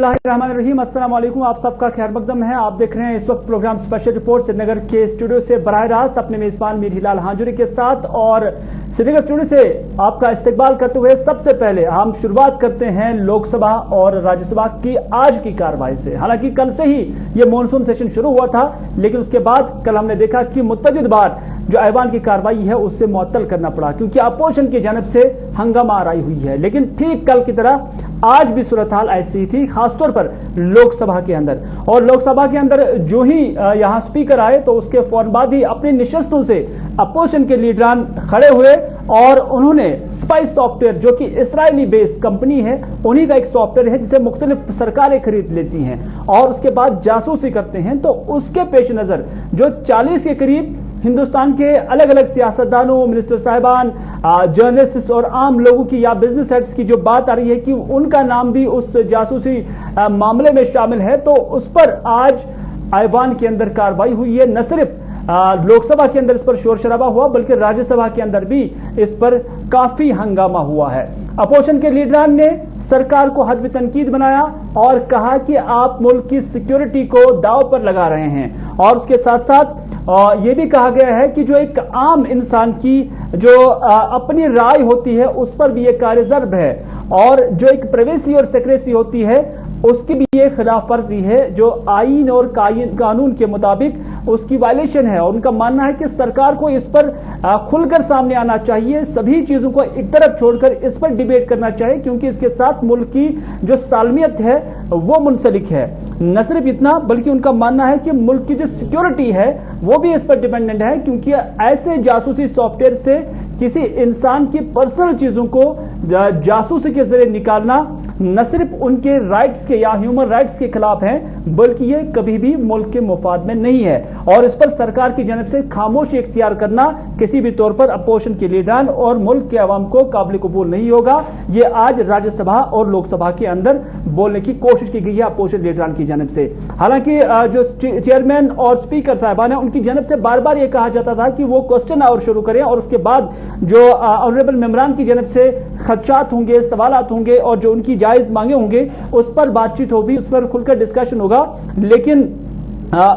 बिस्मिल्लाहिर्रहमानिर्रहीम। अस्सलाम वालेकुम। आप सबका खैर मकदम है। आप देख रहे हैं इस वक्त प्रोग्राम स्पेशल रिपोर्ट श्रीनगर के स्टूडियो से बराह रास्त अपने मेजबान मीर हिलाल हांजुरी के साथ। और श्रीनगर स्टूडियो से आपका इस्तकबाल करते हुए सबसे पहले हम शुरुआत करते हैं लोकसभा और राज्यसभा की आज की कार्रवाई से। हालांकि कल से ही ये मॉनसून सेशन शुरू हुआ था, लेकिन उसके बाद कल हमने देखा कि मुतअद्दिद बार जो ऐवान की कार्रवाई है उससे मुअत्तल करना पड़ा, क्योंकि अपोजिशन की जानब से हंगामा आराई हुई है। लेकिन ठीक कल की तरह आज भी सूरत हाल ऐसी ही थी, खासतौर पर लोकसभा के अंदर। और लोकसभा के अंदर जो ही यहां स्पीकर आए तो उसके फौरन बाद ही अपनी निशस्तों से अपोजिशन के लीडरान खड़े हुए और उन्होंने स्पाइस सॉफ्टवेयर, जो कि इस्राइली बेस्ड कंपनी है, उन्हीं का एक सॉफ्टवेयर है जिसे मुख्तलिफ सरकारें खरीद लेती हैं और उसके बाद जासूसी करते हैं, तो उसके पेश नजर जो 40 के करीब हिंदुस्तान के अलग अलग सियासतदानों, मिनिस्टर साहिबान, जर्नलिस्ट और आम लोगों की या बिजनेस हेड्स की जो बात आ रही है कि उनका नाम भी उस जासूसी मामले में शामिल है, तो उस पर आज ऐवान के अंदर कार्रवाई हुई है। न सिर्फ लोकसभा के अंदर इस पर शोर शराबा हुआ, बल्कि राज्यसभा के अंदर भी इस पर काफी हंगामा हुआ है। अपोजिशन के लीडरान ने सरकार को हद तनकीद बनाया और कहा कि आप मुल्क की सिक्योरिटी को दांव पर लगा रहे हैं। और उसके साथ साथ यह भी कहा गया है कि जो एक आम इंसान की जो अपनी राय होती है उस पर भी ये कार्यजर्ब है, और जो एक प्राइवेसी और सेक्रेसी होती है उसकी भी ये खिलाफ वर्जी है, जो आईन और कानून के मुताबिक उसकी वायलेशन है। और उनका मानना है कि सरकार को इस पर खुलकर सामने आना चाहिए, सभी चीजों को एक तरफ छोड़कर इस पर डिबेट करना चाहिए, क्योंकि इसके साथ मुल्क की जो सालमियत है वो मुंसलिक है। न सिर्फ इतना, बल्कि उनका मानना है कि मुल्क की जो सिक्योरिटी है वो भी इस पर डिपेंडेंट है, क्योंकि ऐसे जासूसी सॉफ्टवेयर से किसी इंसान की पर्सनल चीजों को जासूसी के जरिए निकालना न सिर्फ उनके राइट्स के या ह्यूमन राइट्स के खिलाफ है, बल्कि ये कभी भी मुल्क के मुफाद में नहीं है। और इस पर सरकार की जानब से खामोशी इख्तियार करना किसी भी तौर पर अपोजिशन के लीडरान और मुल्क के अवाम को काबिल कबूल नहीं होगा। ये आज राज्यसभा और लोकसभा के अंदर बोलने की कोशिश की गई है अपोजिशन लीडरान की जानब से। हालांकि जो चेयरमैन और स्पीकर साहिबान है उनकी जानब से बार बार यह कहा जाता था कि वो क्वेश्चन आवर शुरू करें और उसके बाद जो ऑनरेबल मेंबरान की जानब से खदशात होंगे, सवालात होंगे और जो उनकी जायज मांगे होंगे उस पर बातचीत होगी, उस पर खुलकर डिस्कशन होगा। लेकिन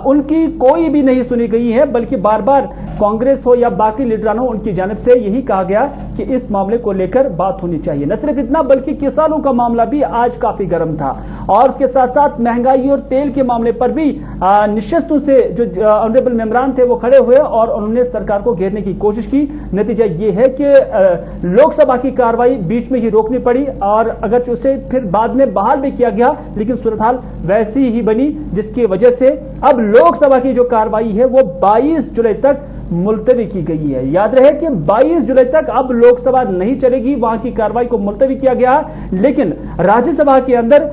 उनकी कोई भी नहीं सुनी गई है, बल्कि बार बार कांग्रेस हो या बाकी लीडरानों उनकी जानब से यही कहा गया कि इस मामले को लेकर बात होनी चाहिए। न सिर्फ इतना, बल्कि किसानों का मामला भी आज काफी गर्म था। और उसके साथ साथ महंगाई और तेल के मामले पर भी निशस्तों से जो ऑनरेबल मेंबरान थे वो खड़े हुए और उन्होंने सरकार को घेरने की कोशिश की। नतीजा ये है कि लोकसभा की कार्रवाई बीच में ही रोकनी पड़ी और अगर उसे फिर बाद में बहाल भी किया गया, लेकिन सूरत हाल वैसी ही बनी, जिसकी वजह से अब लोकसभा की जो कार्रवाई है वो 22 जुलाई तक मुलतवी की गई है। याद रहे कि 22 जुलाई तक अब लोकसभा नहीं चलेगी, वहां की कार्रवाई को मुलतवी किया गया। लेकिन राज्यसभा के अंदर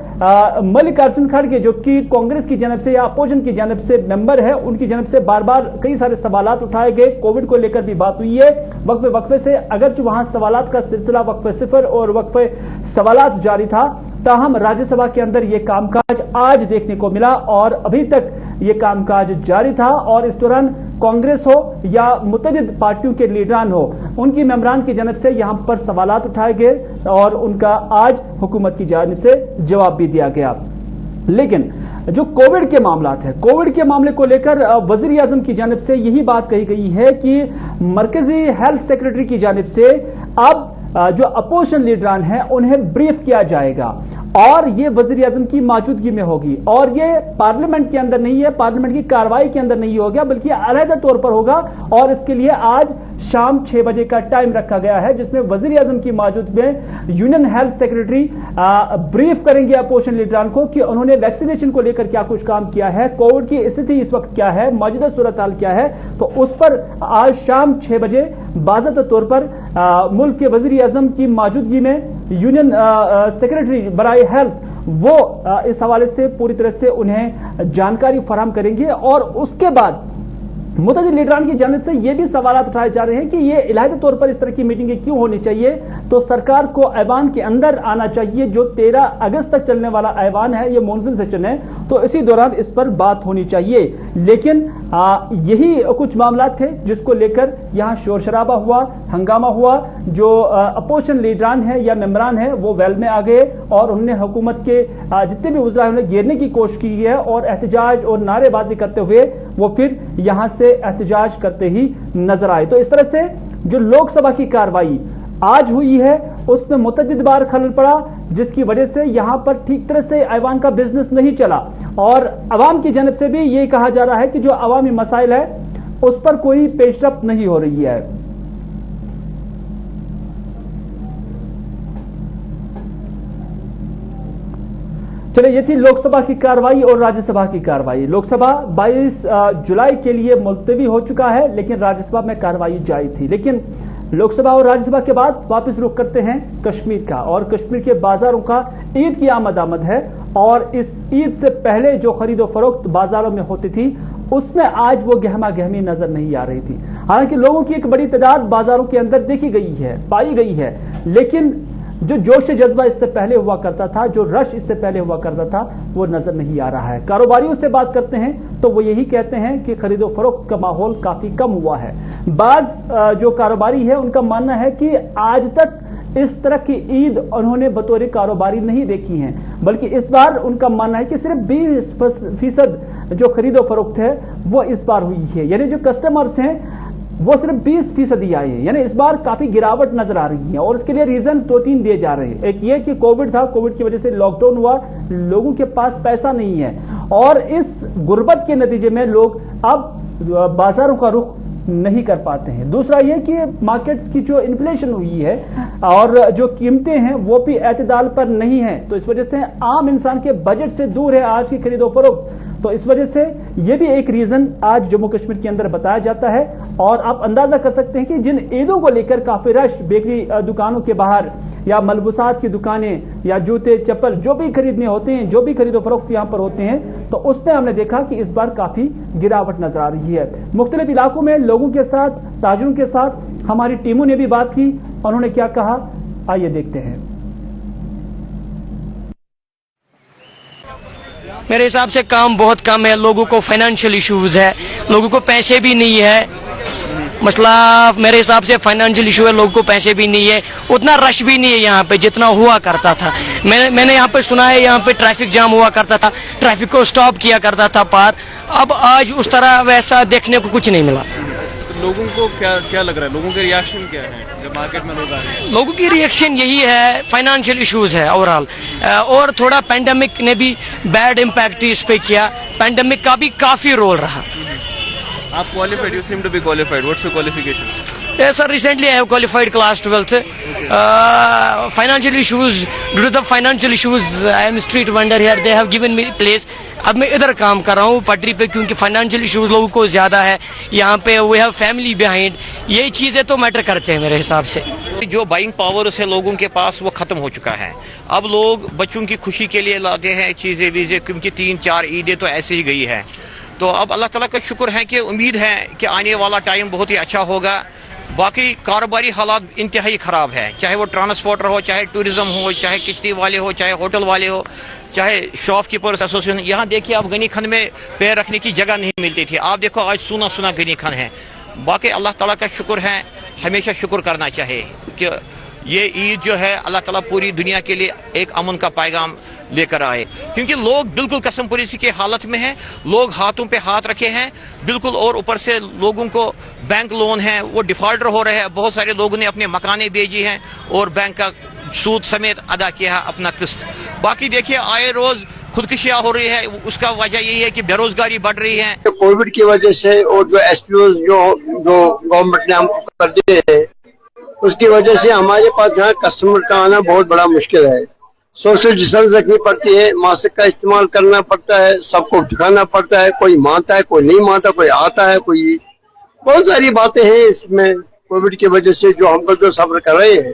मल्लिकार्जुन खड़गे, जो कि कांग्रेस की जानब से या अपोजिशन की जानब से मेंबर है, उनकी जानब से बार बार कई सारे सवालात उठाए गए। कोविड को लेकर भी बात हुई है वक्फे वक्फे से, अगरचे वहां सवालात का सिलसिला वक्फे सिफर और वक्फे सवालात जारी था, ताहम राज्यसभा के अंदर यह कामकाज आज देखने को मिला और अभी तक यह कामकाज जारी था। और इस दौरान कांग्रेस हो या मुतअद्दिद पार्टियों के लीडरान हो, उनकी मेंबरान की जानब से यहां पर सवालात उठाए गए और उनका आज हुकूमत की जानब से जवाब भी दिया गया। लेकिन जो कोविड के मामलात है, कोविड के मामले को लेकर वजीर आजम की जानब से यही बात कही गई है कि मरकजी हेल्थ सेक्रेटरी की जानब से अब जो अपोजिशन लीडरान हैं उन्हें ब्रीफ किया जाएगा और ये वजीर आजम की मौजूदगी में होगी। और ये पार्लियामेंट के अंदर नहीं है, पार्लियामेंट की कार्रवाई के अंदर नहीं होगा, बल्कि अलहदा तौर पर होगा। और इसके लिए आज शाम 6 बजे का टाइम रखा गया है, जिसमें वजीर आजम की मौजूदगी में यूनियन हेल्थ सेक्रेटरी ब्रीफ करेंगे अपोजिशन लीडरान को कि उन्होंने वैक्सीनेशन को लेकर क्या कुछ काम किया है, कोविड की स्थिति इस वक्त क्या है, मौजूदा सूरत हाल क्या है। तो उस पर आज शाम 6 बजे बाज़ाब्ता तौर पर मुल्क के वजीर आजम की मौजूदगी में यूनियन सेक्रेटरी बराए हेल्थ वो इस हवाले से पूरी तरह से उन्हें जानकारी फराहम करेंगे। और उसके बाद मुतअद्दिद लीडरान की जानिब से ये भी सवाल उठाए जा रहे हैं कि ये इलाही तौर पर इस तरह की मीटिंगें क्यों होनी चाहिए। तो सरकार को ऐवान के अंदर आना चाहिए, जो 13 अगस्त तक चलने वाला ऐवान है, ये मॉनसून सेशन है, तो इसी दौरान इस पर बात होनी चाहिए। लेकिन यही कुछ मामला थे जिसको लेकर यहाँ शोर शराबा हुआ, हंगामा हुआ। जो अपोजिशन लीडरान है या मेंबरान है वो वेल में आ गए और उन्होंने हुकूमत के जितने भी वज़रा उन्हें घेरने की कोशिश की है और एहतजाज और नारेबाजी करते हुए वो फिर यहां से एहतजाज करते ही नजर आए। तो इस तरह से जो लोकसभा की कार्रवाई आज हुई है उसमें मुतअद्दिद बार खलल पड़ा, जिसकी वजह से यहां पर ठीक तरह से ऐवान का बिजनेस नहीं चला। और अवाम की जानिब से भी ये कहा जा रहा है कि जो अवामी मसाइल है उस पर कोई पेशरफ्त नहीं हो रही है। चलिए, ये थी लोकसभा की कार्रवाई और राज्यसभा की कार्रवाई। लोकसभा 22 जुलाई के लिए मुलतवी हो चुका है, लेकिन राज्यसभा में कार्रवाई जारी थी। लेकिन लोकसभा और राज्यसभा के बाद वापस रुख करते हैं कश्मीर का, और कश्मीर के बाजारों का ईद की आमद है। और इस ईद से पहले जो खरीदो फरोख्त बाजारों में होती थी उसमें आज वो गहमा गहमी नजर नहीं आ रही थी। हालांकि लोगों की एक बड़ी तादाद बाजारों के अंदर देखी गई है, पाई गई है, लेकिन जो जोश जज्बा इससे पहले हुआ करता था, जो रश इससे पहले हुआ करता था, वो नजर नहीं आ रहा है। कारोबारियों से बात करते हैं तो वो यही कहते हैं कि खरीदो फरोख्त का माहौल काफी कम हुआ है। बाज जो कारोबारी है उनका मानना है कि आज तक इस तरह की ईद उन्होंने बतौर कारोबारी नहीं देखी है, बल्कि इस बार उनका मानना है कि सिर्फ 20% जो खरीदो फरोख्त है वो इस बार हुई है। यानी जो कस्टमर्स हैं वो सिर्फ 20% ही आए हैं। यानी इस बार काफी गिरावट नजर आ रही है और इसके लिए रीजन 2-3 दिए जा रहे हैं। एक ये कि कोविड था, कोविड की वजह से लॉकडाउन हुआ, लोगों के पास पैसा नहीं है और इस गुर्बत के नतीजे में लोग अब बाजारों का रुख नहीं कर पाते हैं। दूसरा यह कि मार्केट्स की जो इन्फ्लेशन हुई है और जो कीमतें हैं वो भी एतदाल पर नहीं है, तो इस वजह से आम इंसान के बजट से दूर है आज की खरीदो फरोख्त। तो इस वजह से यह भी एक रीजन आज जम्मू कश्मीर के अंदर बताया जाता है। और आप अंदाजा कर सकते हैं कि जिन ईदों को लेकर काफी रश बेकरी दुकानों के बाहर या मलबूसात की दुकानें या जूते चप्पल जो भी खरीदने होते हैं, जो भी खरीदो फरोख्त यहाँ पर होते हैं, तो उसमें हमने देखा कि इस बार काफी गिरावट नजर आ रही है। मुख्तलिफ इलाकों में लोगों के साथ, ताजिरों के साथ हमारी टीमों ने भी बात की। उन्होंने क्या कहा, आइए देखते हैं। मेरे हिसाब से काम बहुत कम है, लोगों को फाइनेंशियल इश्यूज है, लोगों को पैसे भी नहीं है। मसला मेरे हिसाब से फाइनेंशियल इशू है, लोगों को पैसे भी नहीं है, उतना रश भी नहीं है यहाँ पे जितना हुआ करता था। मैंने यहाँ पे सुना है यहाँ पे ट्रैफिक जाम हुआ करता था, ट्रैफिक को स्टॉप किया करता था पार। अब आज उस तरह वैसा देखने को कुछ नहीं मिला। लोगों को क्या लग रहा है, लोगों के रिएक्शन क्या है जब मार्केट में लोग आ रहे हैं? लोगों की रिएक्शन यही है, फाइनेंशियल इश्यूज है ओवरऑल, और थोड़ा पेंडेमिक ने भी बैड इम्पैक्ट इस पे किया। पेंडेमिक का भी काफी रोल रहा। आप qualified, you seem to be qualified, what's your qualification? Yes, sir. Recently, I have qualified class 12th. Financial issues. Due to the financial issues, I am street vendor here. They have given me place. अब मैं इधर काम कर रहा हूँ पटरी पे, क्योंकि फाइनेंशियल इश्यूज लोगों को ज्यादा है यहाँ पे। वी हैव फैमिली बिहाइंड, ये चीजें तो मैटर करते हैं मेरे हिसाब से। जो बाइंग पावर है लोगों के पास वो खत्म हो चुका है। अब लोग बच्चों की खुशी के लिए लाते हैं चीजें वीजें, क्योंकि 3-4 ईदें तो ऐसे ही गई है। तो अब अल्लाह ताला का शुक्र है कि उम्मीद है कि आने वाला टाइम बहुत ही अच्छा होगा। बाकी कारोबारी हालात इंतहाई ख़राब है, चाहे वो ट्रांसपोर्टर हो, चाहे टूरिज्म हो, चाहे किश्ती वाले हो, चाहे होटल वाले हो, चाहे शॉपकीपर्स एसोसिएशन। यहाँ देखिए आप गनी खन में पैर रखने की जगह नहीं मिलती थी, आप देखो आज सुना सुना गनी खन है। बाकी अल्लाह ताला का शुक्र है, हमेशा शुक्र करना चाहिए कि ये ईद जो है अल्लाह ताला पूरी दुनिया के लिए एक अमन का पैगाम लेकर आए, क्योंकि लोग बिल्कुल कसम पुरीसी की हालत में हैं। लोग हाथों पे हाथ रखे हैं बिल्कुल, और ऊपर से लोगों को बैंक लोन है वो डिफॉल्टर हो रहे हैं। बहुत सारे लोगों ने अपने मकाने बेची हैं और बैंक का सूद समेत अदा किया है अपना किस्त। बाकी देखिए आए रोज खुदकुशियां हो रही है, उसका वजह यही है कि बेरोजगारी बढ़ रही है। कोविड की वजह से और जो एसपीओ जो गवर्नमेंट ने हमको कर दिए है, उसकी वजह से हमारे पास यहाँ कस्टमर का आना बहुत बड़ा मुश्किल है। सोशल डिस्टेंस रखनी पड़ती है, मास्क का इस्तेमाल करना पड़ता है, सबको दिखाना पड़ता है। कोई मानता है, कोई नहीं मानता, कोई आता है, कोई बहुत सारी बातें हैं इसमें। कोविड की वजह से जो हम जो सफर कर रहे हैं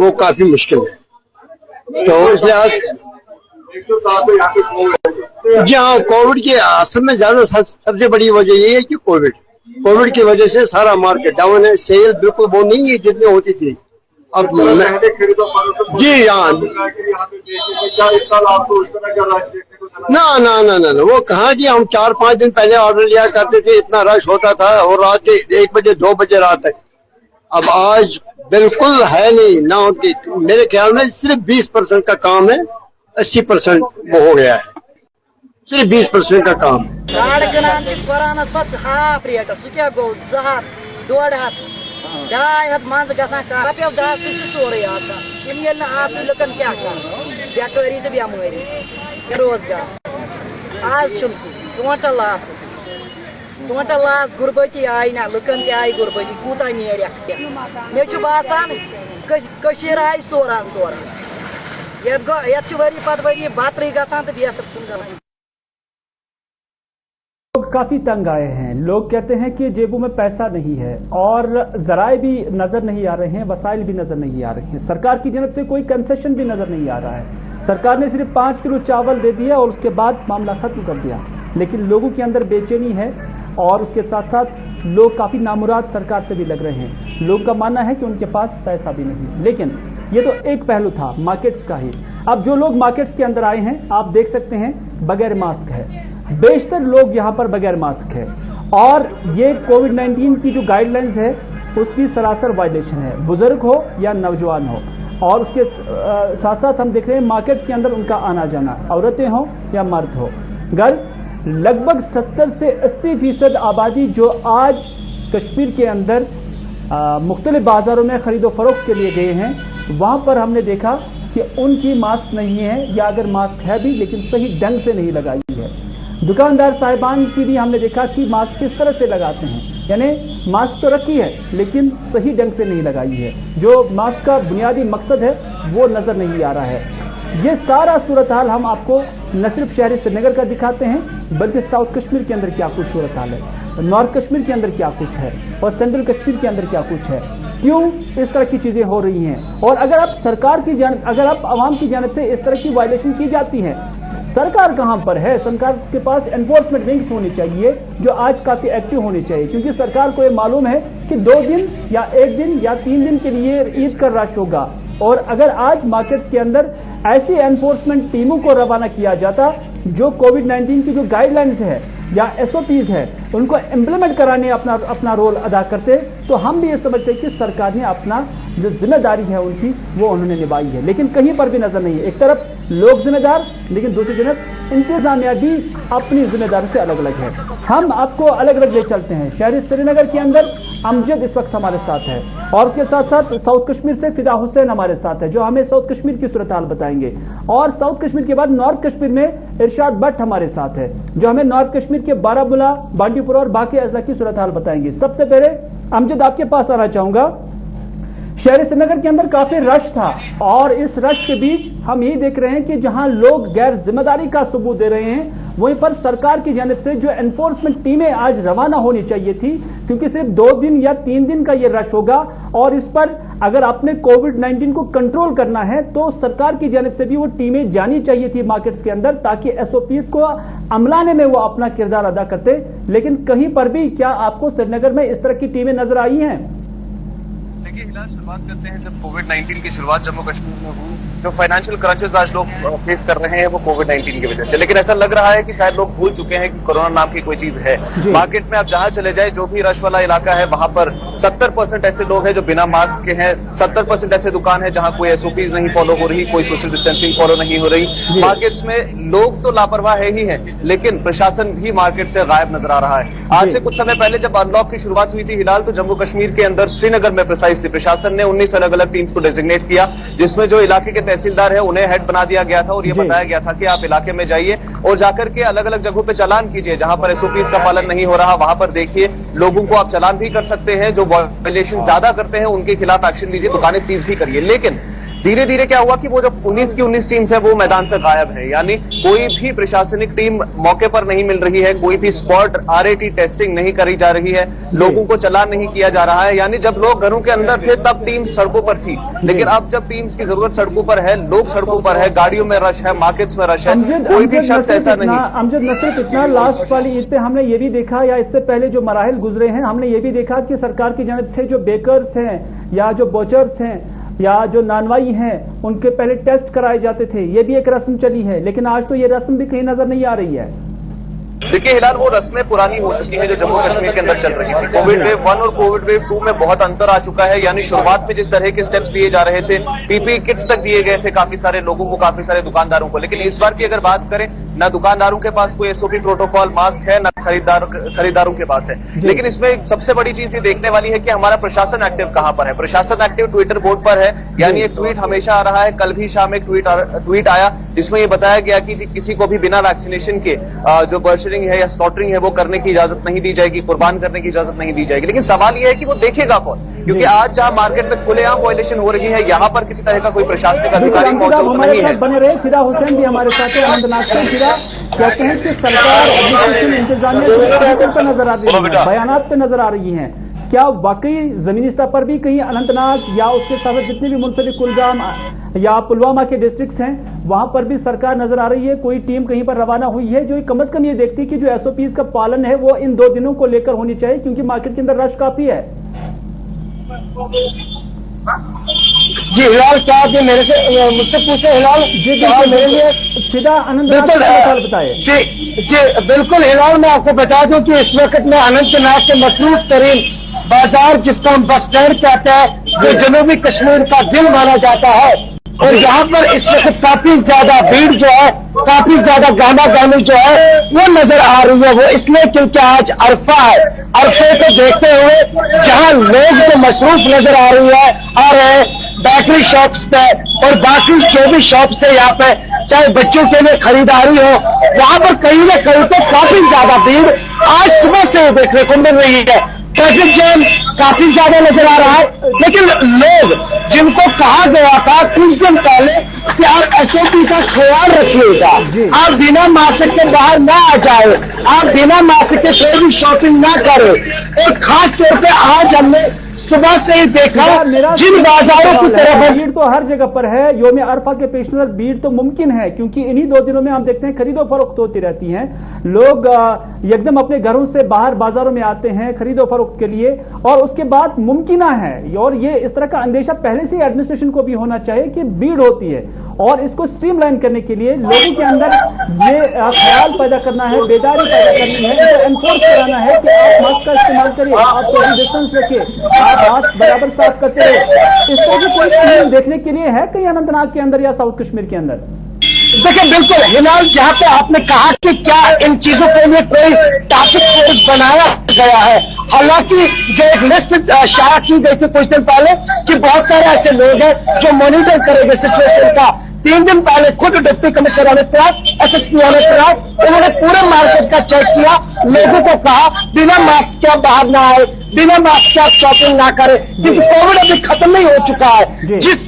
वो काफी मुश्किल है। तो इस लिहाज जी हाँ, कोविड की असल में ज्यादा सबसे बड़ी वजह यही है कि कोविड कोविड की वजह से सारा मार्केट डाउन है, सेल बिल्कुल वो नहीं है जितनी होती थी। अब जी हाँ, ना ना ना ना वो कहाँ जी, हम 4-5 दिन पहले ऑर्डर लिया करते थे, इतना रश होता था और रात के 1 बजे 2 बजे रात तक। अब आज बिल्कुल है नहीं ना, मेरे ख्याल में सिर्फ 20% का काम है, 80% वो हो गया है, सिर्फ 20% का काम है। ढाई हथ मंज गपे दह सोरे लुकन क्या बेकारी तो बेमारी बेरोजगार आज टोटल लास गुरबती आई ना लुकन आई गुरबती कूता नेर मे बासान आई सोरान ये वरी पत वरी बतरी गसान तो बेसर लोग काफी तंग आए हैं। लोग कहते हैं कि जेबों में पैसा नहीं है और जराए भी नजर नहीं आ रहे हैं, वसाइल भी नजर नहीं आ रहे हैं। सरकार की जानब से कोई कंसेशन भी नजर नहीं आ रहा है। सरकार ने सिर्फ 5 किलो चावल दे दिया और उसके बाद मामला खत्म कर दिया, लेकिन लोगों के अंदर बेचैनी है और उसके साथ साथ लोग काफी नामुराद सरकार से भी लग रहे हैं। लोग का मानना है कि उनके पास पैसा भी नहीं। लेकिन ये तो एक पहलू था मार्केट्स का ही। अब जो लोग मार्केट्स के अंदर आए हैं, आप देख सकते हैं बगैर मास्क है, बेशतर लोग यहाँ पर बगैर मास्क है और ये कोविड-19 की जो गाइडलाइंस है उसकी सरासर वायलेशन है, बुजुर्ग हो या नौजवान हो। और उसके साथ साथ हम देख रहे हैं मार्केट्स के अंदर उनका आना जाना, औरतें हो या मर्द हो। गर्ल्स लगभग 70 से 80% आबादी जो आज कश्मीर के अंदर मुख्तलिफ बाजारों में खरीदो फरोख्त के लिए गए हैं, वहाँ पर हमने देखा कि उनकी मास्क नहीं है, या अगर मास्क है भी लेकिन सही ढंग से नहीं लगाई है। दुकानदार साहिबान की भी हमने देखा कि मास्क किस तरह से लगाते हैं, यानी मास्क तो रखी है लेकिन सही ढंग से नहीं लगाई है। जो मास्क का बुनियादी मकसद है वो नजर नहीं आ रहा है। ये सारा सूरत हाल हम आपको न सिर्फ शहरी श्रीनगर का दिखाते हैं बल्कि साउथ कश्मीर के अंदर क्या कुछ सूरत हाल है, नॉर्थ कश्मीर के अंदर क्या कुछ है और सेंट्रल कश्मीर के अंदर क्या कुछ है, क्यों इस तरह की चीजें हो रही हैं। और अगर आप सरकार की अगर आप आवाम की जानब से इस तरह की वायलेशन की जाती है, सरकार कहां पर है? सरकार के पास एनफोर्समेंट विंग्स होनी चाहिए जो आज काफी एक्टिव होनी चाहिए, क्योंकि सरकार को ये मालूम है कि 2 दिन या 1 दिन या 3 दिन के लिए ईद का रश होगा। और अगर आज मार्केट्स के अंदर ऐसी एनफोर्समेंट टीमों को रवाना किया जाता जो कोविड-19 की जो गाइडलाइंस है या SOPs है उनको इम्प्लीमेंट कराने अपना रोल अदा करते, तो हम भी ये समझते कि सरकार ने अपना जो जिम्मेदारी है उनकी वो उन्होंने निभाई है। लेकिन कहीं पर भी नजर नहीं है। एक तरफ लोग जिम्मेदार, लेकिन दूसरी तरफ इंतजामिया भी अपनी जिम्मेदारी से अलग अलग है। हम आपको अलग अलग ले चलते हैं। शहरी श्रीनगर के अंदर अमजद इस वक्त हमारे साथ है और उसके साथ साथ साउथ कश्मीर से फिदा हुसैन हमारे साथ है जो हमें साउथ कश्मीर की सूरत हाल बताएंगे। और साउथ कश्मीर के बाद नॉर्थ कश्मीर में इरशाद भट्ट हमारे साथ है जो हमें नॉर्थ कश्मीर के बारामूला, बांडीपुरा और बाकी अजला की सूरत हाल बताएंगे। सबसे पहले अमजद आपके पास आना चाहूंगा। शहरी श्रीनगर के अंदर काफी रश था और इस रश के बीच हम यही देख रहे हैं कि जहां लोग गैर जिम्मेदारी का सबूत दे रहे हैं, वहीं पर सरकार की जानिब से जो एनफोर्समेंट टीमें आज रवाना होनी चाहिए थी, क्योंकि सिर्फ 2 दिन या 3 दिन का ये रश होगा और इस पर अगर आपने कोविड-19 को कंट्रोल करना है तो सरकार की जानिब से भी वो टीमें जानी चाहिए थी मार्केट्स के अंदर, ताकि SOPs को अमलाने में वो अपना किरदार अदा करते। लेकिन कहीं पर भी क्या आपको श्रीनगर में इस तरह की टीमें नजर आई हैं? देखिए हिलाल, शुरुआत करते हैं जब कोविड-19 की शुरुआत जम्मू कश्मीर में हुई, जो फाइनेंशियल क्रंचेस आज लोग फेस कर रहे हैं वो कोविड-19 की वजह से। लेकिन ऐसा लग रहा है कि शायद लोग भूल चुके हैं कि कोरोना नाम की कोई चीज है। मार्केट में आप जहां चले जाए, जो भी रश वाला इलाका है, वहां पर 70% ऐसे लोग हैं जो बिना मास्क के हैं, 70% ऐसे दुकान है जहां कोई SOPs नहीं फॉलो हो रही, कोई सोशल डिस्टेंसिंग फॉलो नहीं हो रही। मार्केट्स में लोग तो लापरवाह है ही है, लेकिन प्रशासन भी मार्केट से गायब नजर आ रहा है। आज से कुछ समय पहले जब अनलॉक की शुरुआत हुई थी हिलाल, तो जम्मू कश्मीर के अंदर श्रीनगर में प्रिसाइसली प्रशासन ने 19 अलग अलग टीम्स को डेजिग्नेट किया, जिसमें जो इलाके के तहसीलदार है उन्हें हेड बना दिया गया था और ये बताया गया था कि आप इलाके में जाइए और जाकर के अलग अलग जगहों पे चालान कीजिए। जहां पर SOPs का पालन नहीं हो रहा वहां पर देखिए, लोगों को आप चालान भी कर सकते हैं, जो वायलेशन ज्यादा करते हैं उनके खिलाफ एक्शन लीजिए, दुकानें सीज भी करिए। लेकिन धीरे धीरे क्या हुआ कि वो जो 19 की 19 टीम्स है वो मैदान से गायब है, यानी कोई भी प्रशासनिक टीम मौके पर नहीं मिल रही है, कोई भी स्पॉट RAT टेस्टिंग नहीं करी जा रही है, लोगों को चालान नहीं किया जा रहा है। यानी जब लोग घरों के अंदर थे तब टीम सड़कों पर थी, लेकिन अब जब टीम्स की जरूरत सड़कों पर है, लोग सड़कों पर है, गाड़ियों में रश है, मार्केट्स में रश है, कोई भी शख्स ऐसा नहीं। अमजद, न सिर्फ इतना, लास्ट वाली ईद पे हमने ये भी देखा, या इससे पहले जो मराहिल गुजरे हैं, हमने ये भी देखा कि सरकार की जानिब से जो बेकर्स हैं या जो बोचर्स हैं या जो नानवाई हैं, उनके पहले टेस्ट कराए जाते थे। ये भी एक रस्म चली है, लेकिन आज तो ये रस्म भी कहीं नजर नहीं आ रही है। देखिए हिलाल, वो रस्में पुरानी हो चुकी हैं जो जम्मू कश्मीर के अंदर चल रही थी। कोविड वेव 1 और कोविड वेव 2 में बहुत अंतर आ चुका है। यानी शुरुआत में जिस तरह के स्टेप्स लिए जा रहे थे, पीपीई किट्स तक दिए गए थे काफी सारे लोगों को, काफी सारे दुकानदारों को, लेकिन इस बार की अगर बात करें, ना दुकानदारों के पास कोई एसओपी प्रोटोकॉल मास्क है, ना खरीदारों के पास है। लेकिन इसमें सबसे बड़ी चीज ये देखने वाली है कि हमारा प्रशासन एक्टिव कहां पर है। प्रशासन एक्टिव ट्विटर बोर्ड पर है, यानी एक ट्वीट हमेशा आ रहा है। कल भी शाम एक ट्वीट आया जिसमें ये बताया गया कि किसी को भी बिना वैक्सीनेशन के जो बर्चरिंग है या स्लॉटरिंग है वो करने की इजाजत नहीं दी जाएगी, कुर्बान करने की इजाजत नहीं दी जाएगी। लेकिन सवाल यह है कि वो देखेगा कौन, क्योंकि आज जहां मार्केट में खुलेआम वायलेशन हो रही है, यहां पर किसी तरह का कोई प्रशासनिक अधिकारी मौजूद नहीं है। बने रहे, फिदा हुसैन भी हमारे साथ है अनंतनाग से। फिदा, कहते हैं कि सरकार इंतजामिया पर नजर आ रही है, बयानात पे नजर आ रही हैं, क्या वाकई जमीनी स्तर पर भी कहीं अनंतनाग या उसके साथ जितने भी मुंसलिक कुलगाम या पुलवामा के डिस्ट्रिक्ट्स हैं, वहां पर भी सरकार नजर आ रही है? कोई टीम कहीं पर रवाना हुई है जो कम से कम ये देखती है कि जो एसओपीज का पालन है वो इन 2 दिनों को लेकर होनी चाहिए, क्योंकि मार्केट के अंदर रश काफी है? जी हिलाल, क्या आप मेरे से मुझसे पूछे? हिलाल सवाल मेरे लिए फिदा अनंतनाग बताए। जी बिल्कुल हिलाल, मैं आपको बता दूं कि इस वक्त में अनंतनाग के मसरूफ तरीन बाजार, जिसको हम बस स्टैंड कहते हैं, जो जनूबी कश्मीर का दिल माना जाता है, और यहाँ पर इस वक्त काफी ज्यादा भीड़ जो है, काफी ज्यादा गाना गानी जो है वो नजर आ रही है। वो इसलिए क्योंकि आज अरफा है। अरफे को देखते हुए जहां लोग जो मसरूफ नजर आ रहे हैं बैटरी शॉप्स पे और बाकी जो भी शॉप से यहाँ पे चाहे बच्चों के लिए खरीदारी हो, वहां पर कहीं ना कहीं तो काफी ज्यादा भीड़ आज सुबह से देखने को मिल रही है। ट्रैफिक जैम काफी ज्यादा नजर आ रहा है, लेकिन लोग जिनको कहा गया था कुछ दिन पहले कि आप एसओपी का ख्याल रखिएगा, आप बिना मास्क के बाहर ना आ जाए, आप बिना मास्क के कोई भी शॉपिंग ना करें, और खास तौर पे आज हमने सुबह से ही देखा जिन बाजारों की तरफ भीड़ तो हर जगह पर है। योम अरफा के पेश नजर भीड़ तो मुमकिन है, क्योंकि इन्हीं 2 दिनों में हम देखते हैं खरीदो फरोख्त होती रहती है। लोग एकदम अपने घरों से बाहर बाजारों में आते हैं खरीदो फरोख्त के लिए, और उसके बाद मुमकिन है, और ये इस तरह का अंदेशा पहले से एडमिनिस्ट्रेशन को भी होना चाहिए कि भीड़ होती है, और इसको स्ट्रीमलाइन करने के लिए लोगों के अंदर ये ख्याल पैदा करना है, बेदारी पैदा करनी है, एनफोर्स कराना है कि आप मास्क का इस्तेमाल करिए, आप सोशल डिस्टेंस रखिए, आप हाथ बराबर साफ करते रहे। इसको भी कोई देखने के लिए है कहीं अनंतनाग के अंदर या साउथ कश्मीर के अंदर? देखिए बिल्कुल हिलाल, जहाँ पे आपने कहा कि क्या इन चीजों के लिए कोई टास्क फोर्स बनाया गया है, हालांकि जो एक लिस्ट शाया की गई थी कुछ दिन पहले कि बहुत सारे ऐसे लोग हैं जो मॉनिटर करेंगे सिचुएशन का। 3 दिन पहले खुद डिप्टी कमिश्नर अमित राज, एसएसपी अमित राज, उन्होंने पूरे मार्केट का चेक किया, लोगों को कहा बिना मास्क के आप बाहर ना आए, बिना मास्क के आप शॉपिंग ना करें, क्योंकि कोविड अभी खत्म नहीं हो चुका है। जिस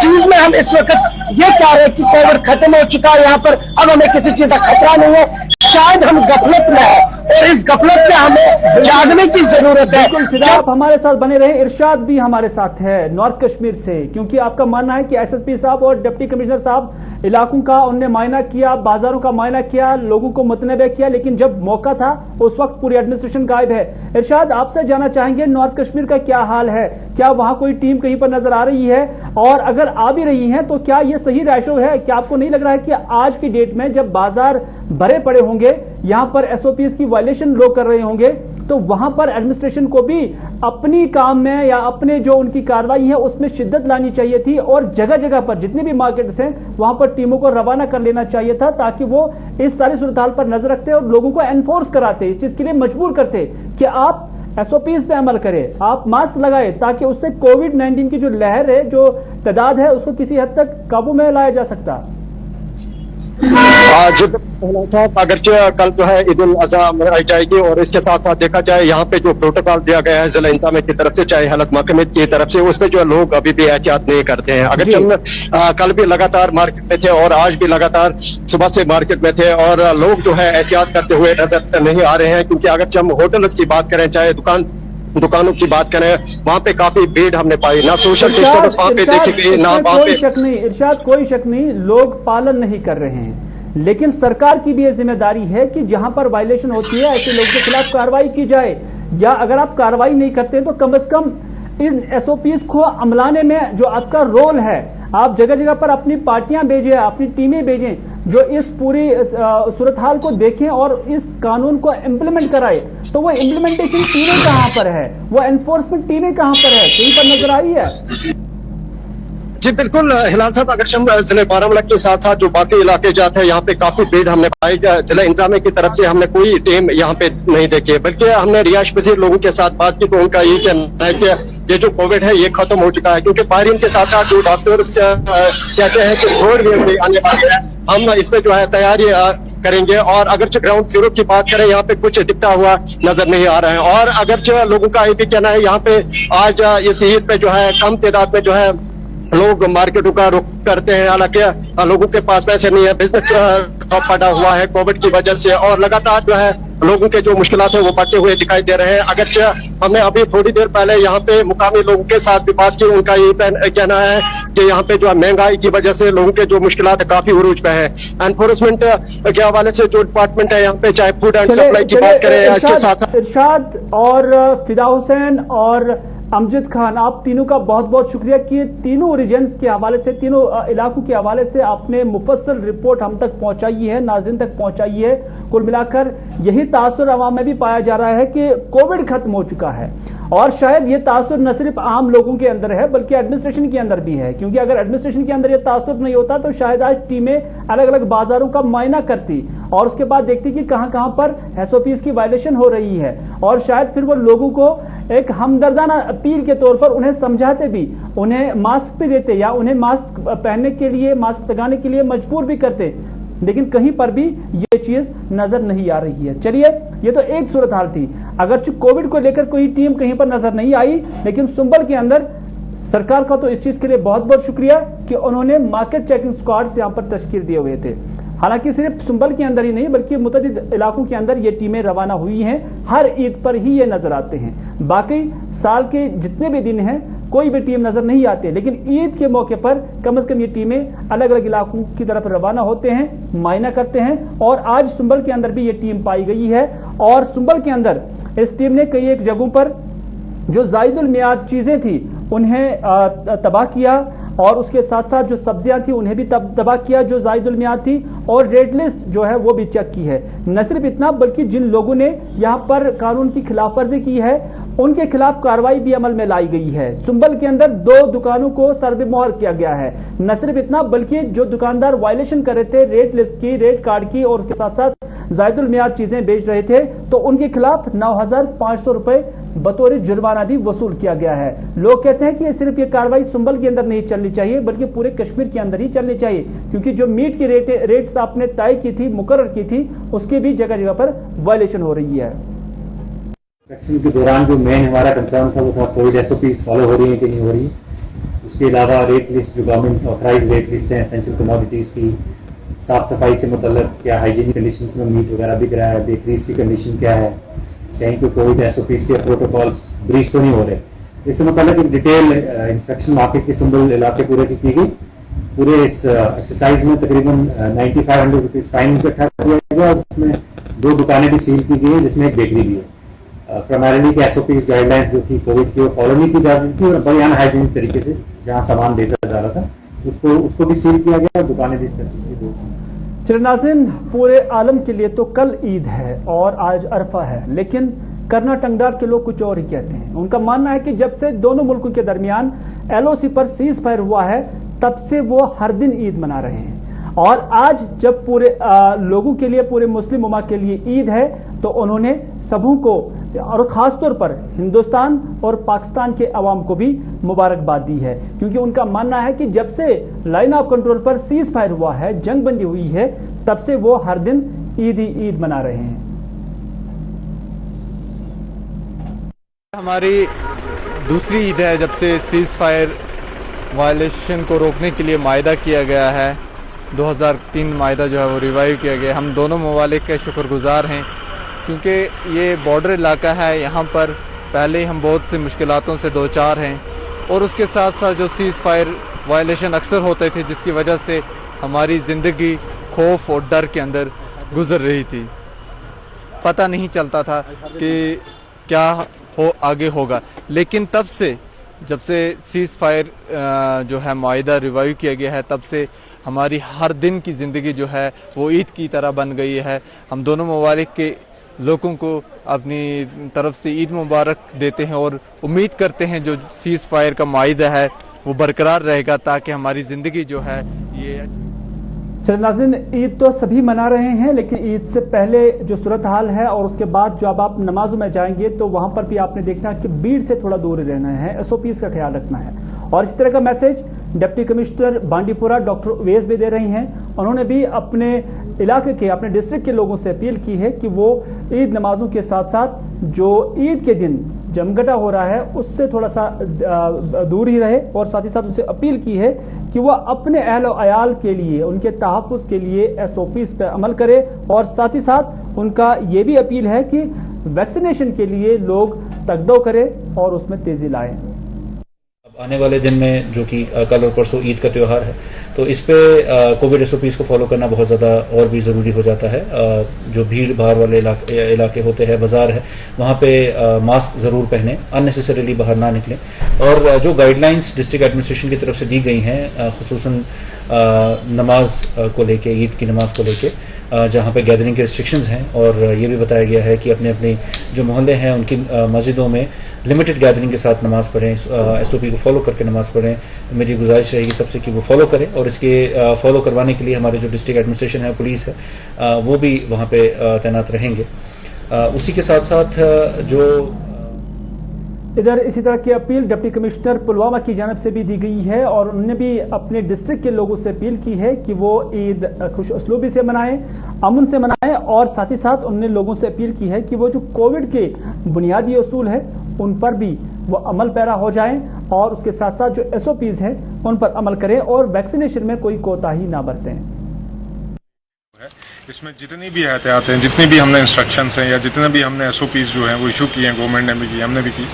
चीज में हम इस वक्त ये कह रहे हैं कि कोविड खत्म हो चुका है, यहाँ पर अब हमें किसी चीज का खतरा नहीं है, शायद हम गफलत में है, और इस गफलत से हमें जागने की जरूरत है। आप हमारे साथ बने रहे। इरशाद भी हमारे साथ है नॉर्थ कश्मीर से, क्योंकि आपका मानना है कि एसएसपी साहब और डिप्टी कमिश्नर साहब इलाकों का उनने मायना किया, बाजारों का मायना किया, लोगों को मुतनबे किया, लेकिन जब मौका था उस वक्त पूरी एडमिनिस्ट्रेशन गायब है। इरशाद, आपसे जानना चाहेंगे नॉर्थ कश्मीर का क्या हाल है? क्या वहां कोई टीम कहीं पर नजर आ रही है, और अगर आ भी रही है तो क्या ये सही रेशो है? क्या आपको नहीं लग रहा है कि आज की डेट में जब बाजार भरे पड़े होंगे, यहां पर एसओपीज की वायलेशन लोग कर रहे होंगे, तो वहां पर एडमिनिस्ट्रेशन को भी अपनी काम में या अपने जो उनकी कार्रवाई है उसमें शिद्दत लानी चाहिए थी, और जगह जगह पर जितने भी मार्केट्स हैं वहां पर टीमों को रवाना कर लेना चाहिए था, ताकि वो इस सारी सूरत हाल पर नजर रखते और लोगों को एनफोर्स कराते, इस चीज के लिए मजबूर करते कि आप एसओपीज पे अमल करें, आप मास्क लगाए, ताकि उससे कोविड-19 की जो लहर है, जो तादाद है, उसको किसी हद तक काबू में लाया जा सकता। साहब, अगरचे कल जो है ईद उल अजहा मनाई जाएगी, और इसके साथ साथ देखा जाए यहाँ पे जो प्रोटोकॉल दिया गया है जिला इंतजामिया की तरफ से, चाहे हेल्थ महकमे की तरफ से, उसमें जो लोग अभी भी एहतियात नहीं करते हैं। अगरचे हम कल भी लगातार मार्केट में थे और आज भी लगातार सुबह से मार्केट में थे, और लोग जो है एहतियात करते हुए नजर नहीं आ रहे हैं, क्योंकि अगर हम होटल्स की बात करें, चाहे दुकान दुकानों की बात करें, वहाँ पे काफी भीड़ हमने पाई, ना सोशल डिस्टेंस वहाँ पे देखी गई, ना वहाँ पे। कोई शक नहीं इरशाद, कोई शक नहीं, लोग पालन नहीं कर रहे हैं, लेकिन सरकार की भी ये जिम्मेदारी है कि जहां पर वायलेशन होती है ऐसे लोगों के खिलाफ कार्रवाई की जाए, या अगर आप कार्रवाई नहीं करते तो कम से कम इन एसओपीज को अमलाने में जो आपका रोल है, आप जगह जगह पर अपनी पार्टियां भेजें, अपनी टीमें भेजें जो इस पूरी सूरत हाल को देखें और इस कानून को इम्प्लीमेंट कराए। तो वो इम्प्लीमेंटेशन टीमें कहां पर है, वो एनफोर्समेंट टीमें कहां पर है, कहीं पर नजर आई है? जी बिल्कुल हिलाल साहब, अगर हम जिले बारामूला के साथ साथ जो बाकी इलाके जाते हैं, यहाँ पे काफी भीड़ हमने पाई। जिला इंतजामिया की तरफ से हमने कोई टीम यहाँ पे नहीं देखी, बल्कि हमने रिहायश पजीर लोगों के साथ बात की तो उनका ये कहना है कि ये जो कोविड है ये खत्म हो चुका है, क्योंकि माहिरीन के साथ साथ जो डॉक्टर्स कहते हैं कि थर्ड वेव भी आने वाली है, हम इसमें जो है तैयारी करेंगे। और अगरचे ग्राउंड जीरो की बात करें, यहाँ पे कुछ दिखता हुआ नजर नहीं आ रहा है। और अगरचे लोगों का ये भी कहना है यहाँ पे आज इस ईद पे जो है कम तादाद में जो है लोग मार्केटों का रुख करते हैं, हालांकि लोगों के पास पैसे नहीं है, बिजनेस ठप पड़ा हुआ है कोविड की वजह से, और लगातार जो है लोगों के जो मुश्किलात है वो बढ़ते हुए दिखाई दे रहे हैं। अगरचे हमने अभी थोड़ी देर पहले यहाँ पे मुकामी लोगों के साथ भी बात की, उनका ये कहना है कि यहाँ पे जो है महंगाई की वजह से लोगों के जो मुश्किलात है काफी उरूज पे है। एनफोर्समेंट के हवाले से जो डिपार्टमेंट है यहाँ पे, चाहे फूड एंड सप्लाई की बात करें, इसके साथ साथ इरशाद और फिदा हुसैन और अमजद खान, आप तीनों का बहुत बहुत शुक्रिया कि तीनों रीजन्स के हवाले से, तीनों इलाकों के हवाले से आपने मुफस्सल रिपोर्ट हम तक पहुंचाई है, नाज़रीन तक पहुंचाई है। कुल मिलाकर यही तासुर अवाम में भी पाया जा रहा है कि कोविड खत्म हो चुका है, और शायद ये तासुर न सिर्फ आम लोगों के अंदर है बल्कि एडमिनिस्ट्रेशन के अंदर भी है, क्योंकि अगर एडमिनिस्ट्रेशन के अंदर ये तासुर नहीं होता तो शायद आज टीमें अलग अलग बाजारों का मुआयना करती और उसके बाद देखती कि कहां कहां पर एसओपीज की वायलेशन हो रही है, और शायद फिर वो लोगों को एक हमदर्दाना अपील के तौर पर उन्हें समझाते भी, उन्हें मास्क भी देते या उन्हें मास्क पहनने के लिए, मास्क लगाने के लिए मजबूर भी करते, लेकिन कहीं पर भी ये चीज नजर नहीं आ रही है। चलिए, ये तो एक सूरत हाल थी। अगर कोविड को लेकर कोई टीम कहीं पर नजर नहीं आई, लेकिन सुंबल के अंदर सरकार का तो इस चीज के लिए बहुत बहुत शुक्रिया कि उन्होंने मार्केट चेकिंग स्क्वाड्स यहां पर तश्कील दिए हुए थे। हालांकि सिर्फ सुंबल के अंदर ही नहीं बल्कि मुतअद्दिद इलाकों के अंदर ये टीमें रवाना हुई हैं, हर ईद पर ही ये नजर आते हैं। बाकी साल के जितने भी दिन हैं कोई भी टीम नजर नहीं आती, लेकिन ईद के मौके पर कम से कम ये टीमें अलग अलग इलाकों की तरफ रवाना होते हैं, मुआयना करते हैं, और आज सुंबल के अंदर भी ये टीम पाई गई है। और सुंबल के अंदर इस टीम ने कई एक जगहों पर जो जायदुल मियाद चीजें थी उन्हें तबाह किया, और उसके साथ साथ जो सब्जियां थी उन्हें भी तबाह किया जो जायदुल मियाद थी, और रेड लिस्ट जो है वो भी चेक की है। न सिर्फ इतना बल्कि जिन लोगों ने यहाँ पर कानून की खिलाफवर्जी की है उनके खिलाफ कार्रवाई भी अमल में लाई गई है। सुंबल के अंदर 2 दुकानों को सर्वे-मोहर किया गया है। न सिर्फ इतना बल्कि जो दुकानदार वायलेशन कर रहे थे रेड लिस्ट की, रेड कार्ड की, और उसके साथ साथ जायदुल मियाद चीजें बेच रहे थे, तो उनके खिलाफ 9,500 रुपए बतौर जुर्माना भी वसूल किया गया है। लोग कहते हैं कि सिर्फ ये कार्रवाई सुंबल के अंदर नहीं चलनी चाहिए बल्कि पूरे कश्मीर के अंदर ही चलनी चाहिए, क्योंकि जो मीट की रेट्स आपने तय की थी, मुकर्रर की थी, उसकी भी जगह जगह पर वायलेशन हो रही है। वैक्सीन के दौरान जो मेन हमारा कंसर्न था वो था कोविड एसओपीज फॉलो हो रही है कि नहीं हो रही। उसके अलावा रेट लिस्ट जो गवर्नमेंट ऑथराइज रेट लिस्ट है एसेंशियल कमोडिटीज की, साफ सफाई से मतलब क्या हाइजीनिक कंडीशंस में मीट वगैरह बिक रहा है, बेकरीज की कंडीशन क्या है, कहीं पे कोविड एसओपीज के प्रोटोकॉल्स ब्रीच तो नहीं हो रहे। इससे मतलब एक डिटेल इंस्पेक्शन मार्केट के सिंबल इलाके पूरे की गई। पूरे इस एक्सरसाइज में तकरीबन 9500 रुपीज फाइन इकट्ठा किया गया, और उसमें 2 दुकानें भी सील की गई है जिसमें एक बेकरी भी है। प्राइमरीली के एसओपीज गाइडलाइंस जो थी कोविड की वो फॉलो नहीं की जा रही थी, और बड़ी अनहाइजीनिक तरीके से जहाँ सामान बेचा जा रहा था उसको भी सील किया गया, और दुकानें भी स्पेसिफिकली। चलिए नाज़रीन, पूरे आलम के लिए तो कल ईद है और आज अरफा है, लेकिन करना टंगडार के लोग कुछ और ही कहते हैं। उनका मानना है कि जब से दोनों मुल्कों के दरमियान एलओसी पर सीज फायर हुआ है तब से वो हर दिन ईद मना रहे हैं, और आज जब पूरे लोगों के लिए, पूरे मुस्लिम उम्मा के लिए ईद है, तो उन्होंने सबों को और खासतौर पर हिंदुस्तान और पाकिस्तान के अवाम को भी मुबारकबाद दी है, क्योंकि उनका मानना है कि जब से लाइन ऑफ कंट्रोल पर सीज फायर हुआ है, जंग बंदी हुई है, तब से वो हर दिन ईद ही ईद मना रहे हैं। हमारी दूसरी ईद है जब से सीज फायर वायलेशन को रोकने के लिए मायदा किया गया है। 2003 मायदा जो है वो रिवाइव किया गया। हम दोनों ममालिक के शुक्रगुजार हैं, क्योंकि ये बॉर्डर इलाका है, यहाँ पर पहले ही हम बहुत सी मुश्किलातों से दो चार हैं, और उसके साथ साथ जो सीज़ फायर वायलेशन अक्सर होते थे जिसकी वजह से हमारी ज़िंदगी खौफ और डर के अंदर गुजर रही थी। पता नहीं चलता था कि क्या आगे होगा। लेकिन तब से जब से सीज़ फायर जो है मुआहिदा रिवाइव किया गया है, तब से हमारी हर दिन की ज़िंदगी जो है वो ईद की तरह बन गई है। हम दोनों ममालिक के लोगों को अपनी तरफ से ईद मुबारक देते हैं और उम्मीद करते हैं जो सीज़ फायर का मुआहिदा है वो बरकरार रहेगा, ताकि हमारी ज़िंदगी जो है ये। चलिए नाज़रीन, ईद तो सभी मना रहे हैं, लेकिन ईद से पहले जो सूरत हाल है और उसके बाद जो अब आप नमाजों में जाएंगे तो वहां पर भी आपने देखना कि भीड़ से थोड़ा दूर रहना है, SOPs का ख्याल रखना है। और इस तरह का message deputy commissioner Bandipora doctor Uwais भी दे रही हैं। उन्होंने भी अपने इलाके के, अपने डिस्ट्रिक्ट के लोगों से अपील की है कि वो ईद नमाजों के साथ साथ जो ईद के दिन जमघटा हो रहा है उससे थोड़ा सा दूर ही रहे, और साथ ही साथ उनसे अपील की है कि वह अपने अहल और अयाल के लिए, उनके तहफ़्फ़ुज़ के लिए SOPs पर अमल करे। और साथ ही साथ उनका ये भी अपील है कि वैक्सीनेशन के लिए लोग तकदो करें और उसमें तेजी लाएं। आने वाले दिन में जो कि कल और परसों ईद का त्यौहार है, तो इस पे कोविड SOPs को फॉलो करना बहुत ज़्यादा और भी ज़रूरी हो जाता है। जो भीड़ भाड़ वाले इलाके होते हैं, बाजार है, वहाँ पे मास्क ज़रूर पहने, अननेसेसरीली बाहर ना निकलें। और जो गाइडलाइंस डिस्ट्रिक्ट एडमिनिस्ट्रेशन की तरफ से दी गई हैं, खुसूसन नमाज को लेके, ईद की नमाज को लेके, जहाँ पे गैदरिंग के रिस्ट्रिक्शंस हैं, और ये भी बताया गया है कि अपने अपने जो मोहल्ले हैं उनकी मस्जिदों में लिमिटेड गैदरिंग के साथ नमाज पढ़ें, SOP को फॉलो करके नमाज पढ़ें। मेरी गुजारिश रहेगी सबसे कि वो फॉलो करें, और इसके फॉलो करवाने के लिए हमारे जो डिस्ट्रिक्ट एडमिनिस्ट्रेशन है, पुलिस है, वो भी वहाँ पे तैनात रहेंगे। उसी के साथ साथ जो इधर इसी तरह की अपील डिप्टी कमिश्नर पुलवामा की जानिब से भी दी गई है, और उन्होंने भी अपने डिस्ट्रिक्ट के लोगों से अपील की है कि वो ईद खुश उसलूबी से मनाएं, अमन से मनाएं। और साथ ही साथ उन्होंने लोगों से अपील की है कि वो जो कोविड के बुनियादी उसूल है उन पर भी वो अमल पैरा हो जाएं, और उसके साथ साथ जो SOPs हैं उन पर अमल करें और वैक्सीनेशन में कोई कोताही ना बरतें। इसमें जितनी भी एहतियात हैं, जितनी भी हमने इंस्ट्रक्शंस हैं या जितने भी हमने SOPs जो हैं वो इशू किए हैं, गवर्नमेंट ने भी की, हमने भी की,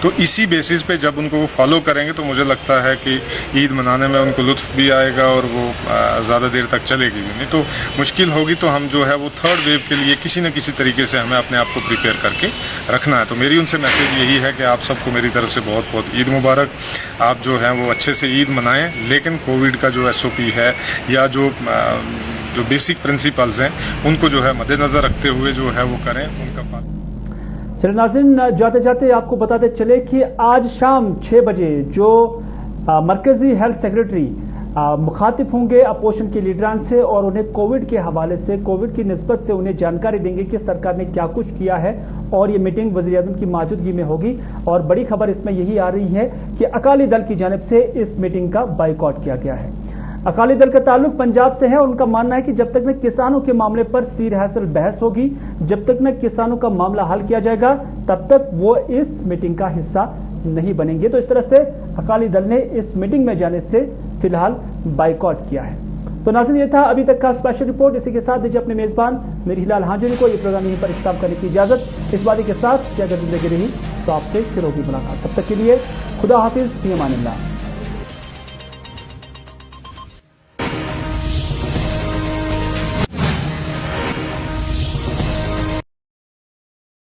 तो इसी बेसिस पे जब उनको वो फॉलो करेंगे तो मुझे लगता है कि ईद मनाने में उनको लुत्फ भी आएगा और वो ज़्यादा देर तक चलेगी भी। नहीं तो मुश्किल होगी, तो हम जो है वो थर्ड वेव के लिए किसी न किसी तरीके से हमें अपने आप को प्रिपेयर करके रखना है। तो मेरी उनसे मैसेज यही है कि आप सबको मेरी तरफ से बहुत बहुत ईद मुबारक। आप जो है वो अच्छे से ईद मनाएँ, लेकिन कोविड का जो SOP है या जो बेसिक प्रिंसिपल्स हैं उनको जो है मद्देनजर रखते हुए जो है वो करें, उनका पालन। चलिए नाज़रीन, जाते जाते आपको बताते चले कि आज शाम 6 बजे जो मरकजी हेल्थ सेक्रेटरी मुखातिब होंगे अपोजिशन के लीडरान से, और उन्हें कोविड के हवाले से, कोविड की निस्बत से उन्हें जानकारी देंगे कि सरकार ने क्या कुछ किया है। और ये मीटिंग वज़ीर-ए-आज़म की मौजूदगी में होगी। और बड़ी खबर इसमें यही आ रही है कि अकाली दल की जानिब से इस मीटिंग का बाइकआउट किया गया है। अकाली दल का ताल्लुक पंजाब से है, और उनका मानना है कि जब तक न किसानों के मामले पर सीर-ए-हासिल बहस होगी, जब तक न किसानों का मामला हल किया जाएगा, तब तक वो इस मीटिंग का हिस्सा नहीं बनेंगे। तो इस तरह से अकाली दल ने इस मीटिंग में जाने से फिलहाल बाइकआउट किया है। तो नाज़रीन, ये था अभी तक का स्पेशल रिपोर्ट। इसी के साथ दीजिए अपने मेजबान मेरी हिलाल हांजुरी को ये प्रोग्राम यहीं पर इख्तिताम करने की इजाजत। इस बात के साथ कि अगर जिंदगी रही तो आपसे फिर होगी मुलाकात। तब तक के लिए खुदा हाफिज, फी अमानिल्लाह।